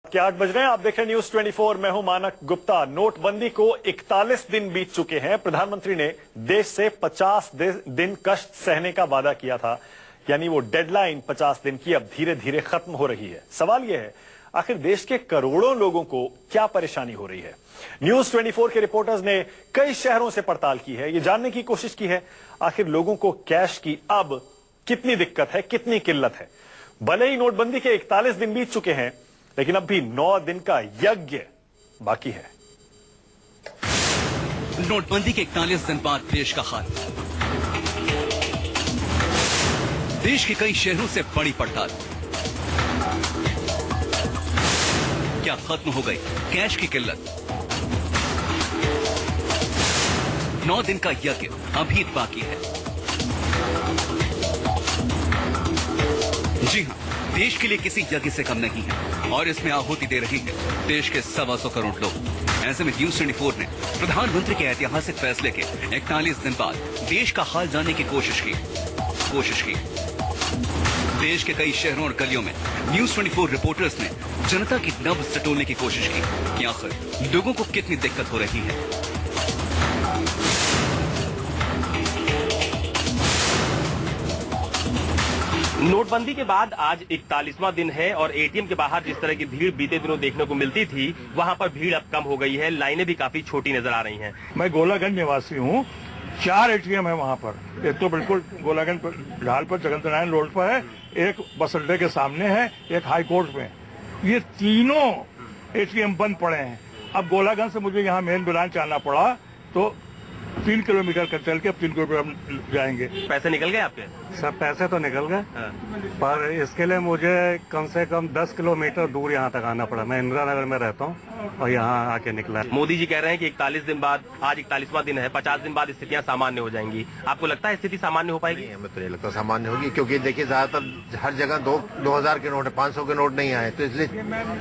के 8 बज रहे हैं। आप देख रहे हैं न्यूज 24। मैं हूं मानक गुप्ता। नोटबंदी को 41 दिन बीत चुके हैं। प्रधानमंत्री ने देश से 50 दिन कष्ट सहने का वादा किया था, यानी वो डेडलाइन 50 दिन की अब धीरे धीरे खत्म हो रही है। सवाल यह है, आखिर देश के करोड़ों लोगों को क्या परेशानी हो रही है? न्यूज 24 के रिपोर्टर्स ने कई शहरों से पड़ताल की है, ये जानने की कोशिश की है आखिर लोगों को कैश की अब कितनी दिक्कत है, कितनी किल्लत है। भले ही नोटबंदी के 41 दिन बीत चुके हैं, लेकिन अब भी 9 दिन का यज्ञ बाकी है। नोटबंदी के 41 दिन बाद देश का हाल। देश के कई शहरों से बड़ी पड़ताल। क्या खत्म हो गई कैश की किल्लत? 9 दिन का यज्ञ अभी बाकी है। जी हां, देश के लिए किसी यज्ञ से कम नहीं है और इसमें आहुति दे रही है देश के 125 करोड़ लोग। ऐसे में न्यूज 24 ने प्रधानमंत्री के ऐतिहासिक फैसले के 41 दिन बाद देश का हाल जानने की कोशिश की। देश के कई शहरों और गलियों में न्यूज 24 रिपोर्टर्स ने जनता की नब्ज टटोलने की कोशिश की कि आखिर लोगों को कितनी दिक्कत हो रही है। नोटबंदी के बाद आज 41वां दिन है और एटीएम के बाहर जिस तरह की भीड़ बीते दिनों देखने को मिलती थी, वहां पर भीड़ अब कम हो गई है। लाइनें भी काफी छोटी नजर आ रही हैं। मैं गोलागंज निवासी हूँ। 4 एटीएम है वहाँ पर। एक तो बिल्कुल गोलागंज ढाल पर जगत नारायण रोड पर है, एक बस अड्डे के सामने है, एक हाई कोर्ट में। ये तीनों एटीएम बंद पड़े हैं। अब गोलागंज से मुझे यहाँ मेन ब्रांच आना पड़ा तो 3 किलोमीटर का चल के अब 3 किलोमीटर जाएंगे। पैसे निकल गए आपके? सब पैसे तो निकल गए, पर इसके लिए मुझे कम से कम 10 किलोमीटर दूर यहाँ तक आना पड़ा। मैं इंदिरा नगर में रहता हूँ और यहाँ आके निकला। मोदी जी कह रहे हैं कि 41 दिन बाद, आज 41वां दिन है, 50 दिन बाद स्थितियां सामान्य हो जाएंगी। आपको लगता है स्थिति सामान्य हो पाएगी? हमें तो नहीं लगता सामान्य होगी, क्योंकि देखिए ज्यादातर हर जगह 2000 के नोट है, 500 के नोट नहीं आए, तो इसलिए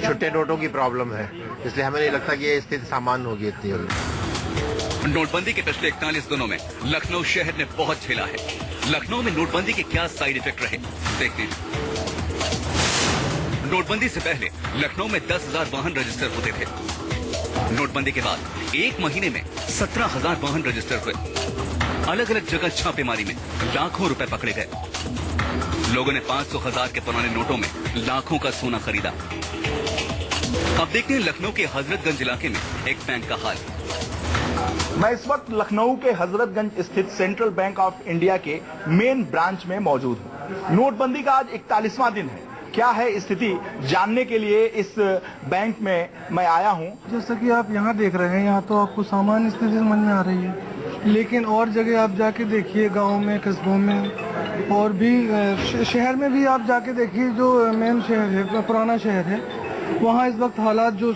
छुट्टे नोटों की प्रॉब्लम है। इसलिए हमें नहीं लगता कि ये स्थिति सामान्य होगी इतनी जल्दी। नोटबंदी के पिछले 41 दिनों में लखनऊ शहर ने बहुत झेला है। लखनऊ में नोटबंदी के क्या साइड इफेक्ट रहे, देखते हैं। नोटबंदी से पहले लखनऊ में 10,000 वाहन रजिस्टर होते थे। नोटबंदी के बाद 1 महीने में 17,000 वाहन रजिस्टर हुए। अलग अलग जगह छापेमारी में लाखों रुपए पकड़े गए। लोगों ने 500,000 के पुराने नोटों में लाखों का सोना खरीदा। अब देखते हैं लखनऊ के हजरतगंज इलाके में एक बैंक का हाल। मैं इस वक्त लखनऊ के हजरतगंज स्थित सेंट्रल बैंक ऑफ इंडिया के मेन ब्रांच में मौजूद हूँ। नोटबंदी का आज 41वां दिन है। क्या है स्थिति जानने के लिए इस बैंक में मैं आया हूँ। जैसा कि आप यहाँ देख रहे हैं, यहाँ तो आपको सामान्य स्थिति समझ में आ रही है, लेकिन और जगह आप जाके देखिए, गाँव में, कस्बों में और भी शहर में भी आप जाके देखिए। जो मेन शहर है, पुराना शहर है, वहाँ इस वक्त हालात जो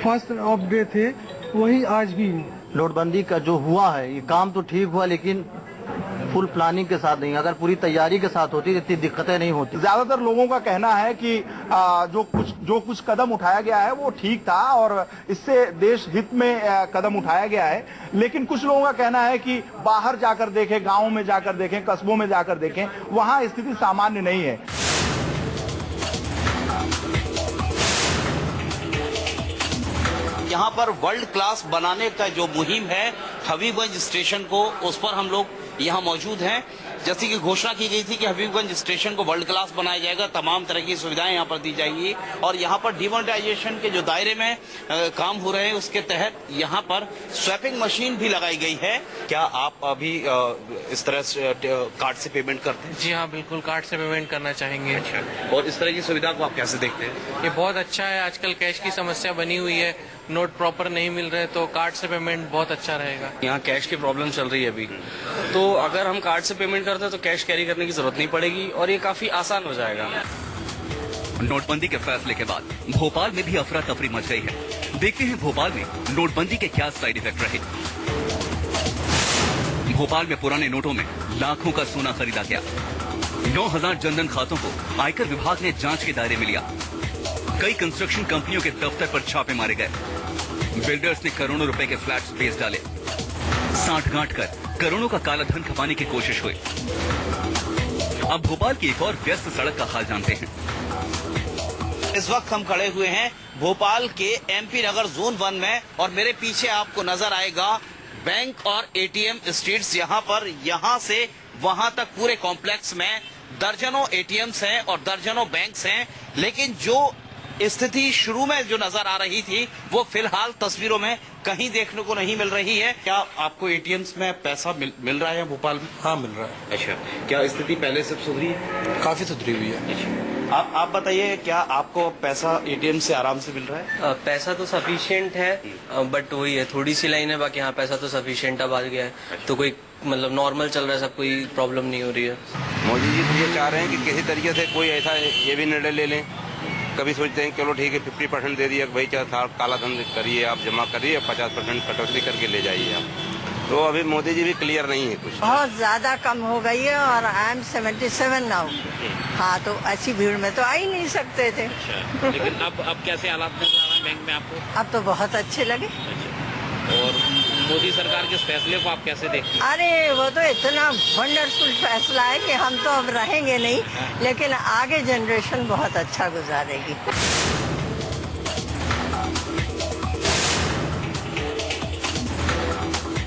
फर्स्ट ऑफ डे थे वही आज भी है। नोटबंदी का जो हुआ है, ये काम तो ठीक हुआ, लेकिन फुल प्लानिंग के साथ नहीं। अगर पूरी तैयारी के साथ होती तो इतनी दिक्कतें नहीं होती। ज्यादातर लोगों का कहना है कि जो कुछ कदम उठाया गया है वो ठीक था और इससे देश हित में कदम उठाया गया है। लेकिन कुछ लोगों का कहना है कि बाहर जाकर देखें, गाँव में जाकर देखें, कस्बों में जाकर देखें, वहाँ स्थिति सामान्य नहीं है। यहाँ पर वर्ल्ड क्लास बनाने का जो मुहिम है हबीबगंज स्टेशन को, उस पर हम लोग यहाँ मौजूद हैं। जैसे कि घोषणा की गई थी कि हबीबगंज स्टेशन को वर्ल्ड क्लास बनाया जाएगा, तमाम तरह की सुविधाएं यहाँ पर दी जाएंगी और यहाँ पर डिमोनेटाइजेशन के जो दायरे में काम हो रहे हैं उसके तहत यहाँ पर स्वैपिंग मशीन भी लगाई गई है। क्या आप अभी इस तरह से कार्ड से पेमेंट करते हैं? जी हाँ, बिल्कुल कार्ड से पेमेंट करना चाहेंगे। अच्छा, और इस तरह की सुविधा को आप कैसे देखते हैं? ये बहुत अच्छा है। आजकल कैश की समस्या बनी हुई है, नोट प्रॉपर नहीं मिल रहे, तो कार्ड से पेमेंट बहुत अच्छा रहेगा। यहाँ कैश की प्रॉब्लम चल रही है अभी, तो अगर हम कार्ड से पेमेंट करते हैं तो कैश कैरी करने की जरूरत नहीं पड़ेगी और ये काफी आसान हो जाएगा। नोटबंदी के फैसले के बाद भोपाल में भी अफरा तफरी मच गई है। देखते हैं भोपाल में नोटबंदी के क्या साइड इफेक्ट रहे। भोपाल में पुराने नोटों में लाखों का सोना खरीदा गया। 9,000 जनधन खातों को आयकर विभाग ने जांच के दायरे में लिया। कई कंस्ट्रक्शन कंपनियों के दफ्तर पर छापे मारे गए। बिल्डर्स ने करोड़ों रुपए के फ्लैट्स बेच डाले। साठगांठ कर करोड़ों का काला धन खपाने की कोशिश हुई। अब भोपाल की एक और व्यस्त सड़क का हाल जानते हैं। इस वक्त हम खड़े हुए हैं भोपाल के एमपी नगर जोन 1 में और मेरे पीछे आपको नजर आएगा बैंक और एटीएम स्ट्रीट्स। यहाँ से वहां तक पूरे कॉम्प्लेक्स में दर्जनों एटीएम्स हैं और दर्जनों बैंक्स हैं, लेकिन जो स्थिति शुरू में जो नजर आ रही थी वो फिलहाल तस्वीरों में कहीं देखने को नहीं मिल रही है। क्या आपको एटीएम्स में पैसा मिल रहा है भोपाल में? हाँ, मिल रहा है। अच्छा, क्या स्थिति पहले से सुधरी है? काफी सुधरी हुई है। आप बताइए, क्या आपको पैसा एटीएम से आराम से मिल रहा है? पैसा तो सफिशिएंट है, बट वही है, थोड़ी सी लाइन है, बाकी यहाँ पैसा तो सफिशिएंट अब आ गया है, तो कोई मतलब नॉर्मल चल रहा है, सब कोई प्रॉब्लम नहीं हो रही है। मोदी जी तो ये चाह रहे हैं कि किसी तरीके से कोई ऐसा ये भी निर्णय ले लें। कभी सोचते हैं चलो ठीक है 50% दे दिया, भाई क्या काला धन करिए, आप जमा करिए, 50% कटौती करके ले जाइए आप। तो अभी मोदी जी भी क्लियर नहीं है कुछ। बहुत ज्यादा कम हो गई है और आई एम 77 नाउ। हाँ, तो ऐसी भीड़ में तो आ ही नहीं सकते थे। लेकिन अब कैसे हालात नजर आ रहे हैं बैंक में आपको? अब तो बहुत अच्छे लगे। और मोदी सरकार के इस फैसले को आप कैसे देखते हैं? अरे वो तो इतना वंडरफुल फैसला है कि हम तो अब रहेंगे नहीं, लेकिन आगे जनरेशन बहुत अच्छा गुजारेगी।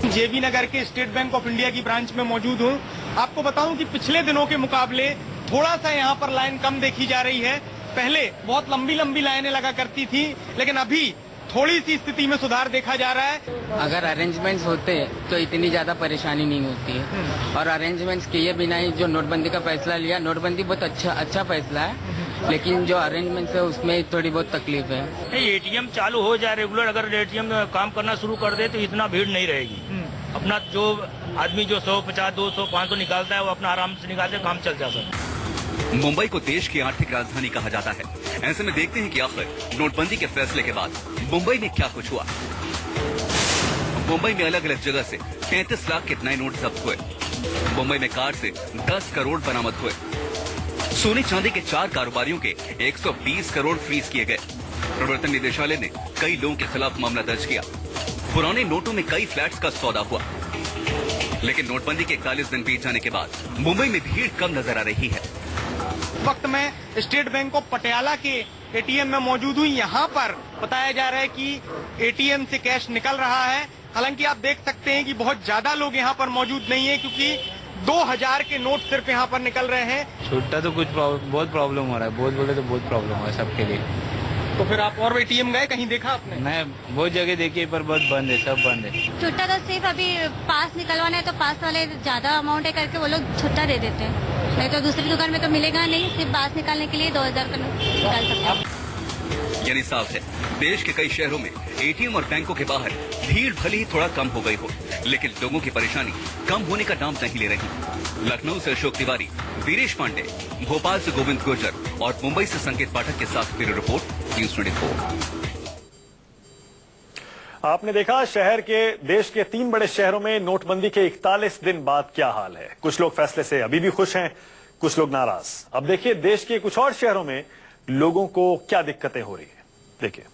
जेबी नगर के स्टेट बैंक ऑफ इंडिया की ब्रांच में मौजूद हूँ। आपको बताऊं कि पिछले दिनों के मुकाबले थोड़ा सा यहाँ पर लाइन कम देखी जा रही है। पहले बहुत लंबी लंबी लाइनें लगा करती थी, लेकिन अभी थोड़ी सी स्थिति में सुधार देखा जा रहा है। अगर अरेंजमेंट्स होते तो इतनी ज्यादा परेशानी नहीं होती है, और अरेंजमेंट्स किए बिना ही जो नोटबंदी का फैसला लिया, नोटबंदी बहुत अच्छा फैसला है, लेकिन जो अरेंजमेंट्स है उसमें थोड़ी बहुत तकलीफ है। एटीएम चालू हो जाए रेगुलर, अगर एटीएम काम करना शुरू कर दे तो इतना भीड़ नहीं रहेगी। अपना जो आदमी जो 150, 200, 500 निकालता है वो अपना आराम से निकालते, काम चल जाता है। मुंबई को देश की आर्थिक राजधानी कहा जाता है। ऐसे में देखते हैं कि आखिर नोटबंदी के फैसले के बाद मुंबई में क्या कुछ हुआ। मुंबई में अलग अलग जगह से 33 लाख के नए नोट जब्त हुए। मुंबई में कार से 10 करोड़ बरामद हुए। सोने चांदी के 4 कारोबारियों के 120 करोड़ फ्रीज किए गए। प्रवर्तन निदेशालय ने कई लोगों के खिलाफ मामला दर्ज किया। पुराने नोटों में कई फ्लैट्स का सौदा हुआ। लेकिन नोटबंदी के 41 दिन बीत जाने के बाद मुंबई में भीड़ कम नजर आ रही है। वक्त में स्टेट बैंक ऑफ पटियाला के एटीएम में मौजूद हुई। यहाँ पर बताया जा रहा है कि एटीएम से कैश निकल रहा है। हालांकि आप देख सकते हैं कि बहुत ज्यादा लोग यहाँ पर मौजूद नहीं है, क्योंकि 2000 के नोट सिर्फ यहाँ पर निकल रहे हैं। छुट्टा तो बहुत प्रॉब्लम हो रहा है, बहुत बोले तो बहुत प्रॉब्लम हो रहा है सबके लिए। तो फिर आप और एटीएम गए, कहीं देखा आपने? मैं बहुत जगह देखी पर बहुत बंद है, सब बंद है। छुट्टा तो सिर्फ अभी पास निकलवाना है तो पास वाले ज्यादा अमाउंट है करके वो लोग छुट्टा दे देते हैं, नहीं तो दूसरी दुकान में तो मिलेगा नहीं। सिर्फ पास निकालने के लिए 2000 का नोट निकाल सकते हैं। यानी साफ है, देश के कई शहरों में एटीएम और बैंकों के बाहर भीड़ भले ही थोड़ा कम हो गई हो, लेकिन लोगों की परेशानी कम होने का नाम नहीं ले रही। लखनऊ से अशोक तिवारी, वीरेश पांडे, भोपाल से गोविंद गुर्जर और मुंबई से संकेत पाठक के साथ ब्यूरो रिपोर्ट, न्यूज़ 24। आपने देखा शहर के देश के 3 बड़े शहरों में नोटबंदी के 41 दिन बाद क्या हाल है। कुछ लोग फैसले से अभी भी खुश हैं, कुछ लोग नाराज। अब देखिए देश के कुछ और शहरों में लोगों को क्या दिक्कतें हो रही है, देखिए।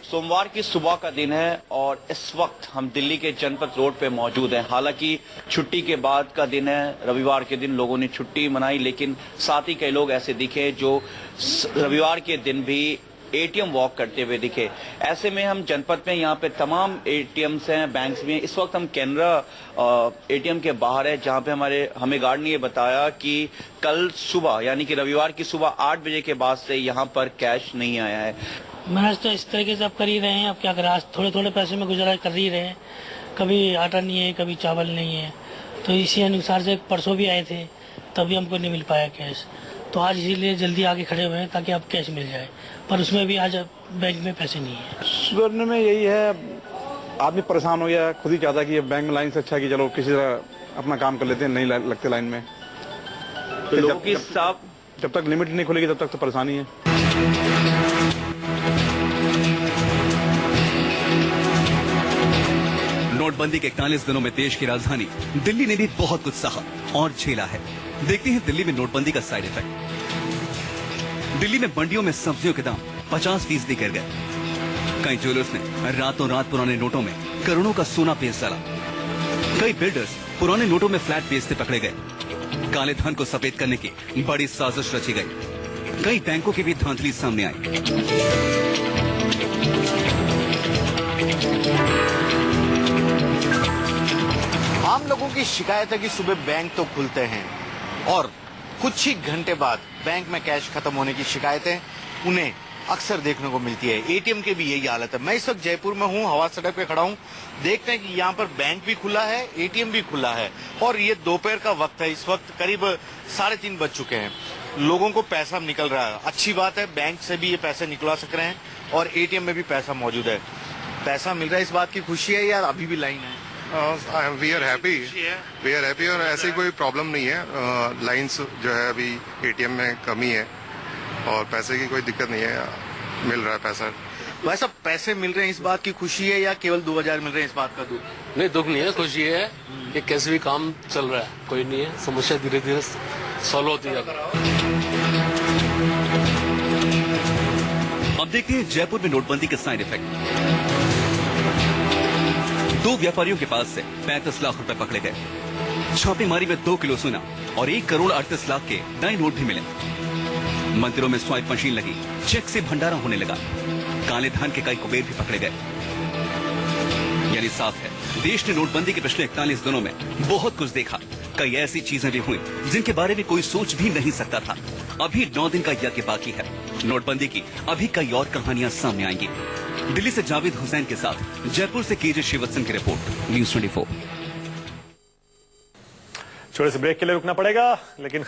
सोमवार की सुबह का दिन है और इस वक्त हम दिल्ली के जनपथ रोड पे मौजूद हैं। हालांकि छुट्टी के बाद का दिन है, रविवार के दिन लोगों ने छुट्टी मनाई, लेकिन साथ ही कई लोग ऐसे दिखे जो रविवार के दिन भी एटीएम वॉक करते हुए दिखे। ऐसे में हम जनपद में यहाँ पे तमाम एटीएम्स हैं, बैंक्स भी हैं। इस वक्त हम कैनरा एटीएम के बाहर है, जहाँ पे हमें गार्ड ने ये बताया कि कल सुबह यानी कि रविवार की सुबह 8 बजे के बाद से यहाँ पर कैश नहीं आया है। मैनेज तो इस तरीके से अब कर ही रहे हैं, अब क्या करें, आज थोड़े थोड़े पैसे में गुजारा कर ही रहे हैं। कभी आटा नहीं है, कभी चावल नहीं है, तो इसी अनुसार से परसों भी आए थे, तभी हमको नहीं मिल पाया कैश, तो आज इसीलिए जल्दी आके खड़े हुए हैं ताकि अब कैश मिल जाए, पर उसमें भी आज बैंक में पैसे नहीं है। सुधरने में यही है, आदमी परेशान हो गया, खुद ही चाहता कि ये बैंक लाइन से अच्छा कि चलो किसी तरह अपना काम कर लेते हैं, नहीं लगते लाइन में। तो लोगों की जब तक लिमिट नहीं खुलेगी तब तक तो परेशानी है। नोटबंदी के 41 दिनों में देश की राजधानी दिल्ली ने भी बहुत कुछ सहा और झेला है। देखते हैं दिल्ली में नोटबंदी का साइड इफेक्ट। दिल्ली में मंडियों में सब्जियों के दाम 50% गिर गए। कई ज्वेलर्स ने रातों रात पुराने नोटों में करोड़ों का सोना बेच डाला। कई बिल्डर्स पुराने नोटों में फ्लैट बेचते पकड़े गए। काले धन को सफेद करने की बड़ी साजिश रची गई। कई बैंकों की भी धांधली सामने आई। आम लोगों की शिकायत है कि सुबह बैंक तो खुलते हैं और कुछ ही घंटे बाद बैंक में कैश खत्म होने की शिकायतें उन्हें अक्सर देखने को मिलती है। एटीएम के भी यही हालत है। मैं इस वक्त जयपुर में हूँ, हवा सड़क पे खड़ा हूँ। देखते हैं कि यहाँ पर बैंक भी खुला है, एटीएम भी खुला है और ये दोपहर का वक्त है। इस वक्त करीब 3:30 बज चुके हैं। लोगों को पैसा निकल रहा है। अच्छी बात है, बैंक से भी ये पैसे निकलवा सक रहे हैं और एटीएम में भी पैसा मौजूद है। पैसा मिल रहा है, इस बात की खुशी है या अभी भी लाइन है? वी आर हैप्पी और ऐसी कोई प्रॉब्लम नहीं है। लाइंस जो है अभी एटीएम में कमी है और पैसे की कोई दिक्कत नहीं है, मिल रहा है पैसा। वैसा पैसे मिल रहे हैं, इस बात की खुशी है या केवल 2000 मिल रहे हैं, इस बात का दुख? नहीं, दुख नहीं है, खुशी है कि कैसे भी काम चल रहा है, कोई नहीं है, समस्या धीरे धीरे सॉल्व होती है। अब देखते हैं जयपुर में नोटबंदी के साइड इफेक्ट। 2 व्यापारियों के पास से 35 लाख रुपए पकड़े गए। छापेमारी में 2 किलो सोना और 1 करोड़ 38 लाख के नए नोट भी मिले। मंदिरों में स्वाइप मशीन लगी, चेक से भंडारा होने लगा। काले धन के कई कुबेर भी पकड़े गए। यानी साफ है, देश ने नोटबंदी के पिछले 41 दिनों में बहुत कुछ देखा। कई ऐसी चीजें भी हुई जिनके बारे में कोई सोच भी नहीं सकता था। अभी 9 दिन का यज्ञ बाकी है। नोटबंदी की अभी कई और कहानियां सामने आएंगी। दिल्ली से जावेद हुसैन के साथ जयपुर से केजे श्रीवत्सन की रिपोर्ट, न्यूज़ 24। छोटे से ब्रेक के लिए रुकना पड़ेगा, लेकिन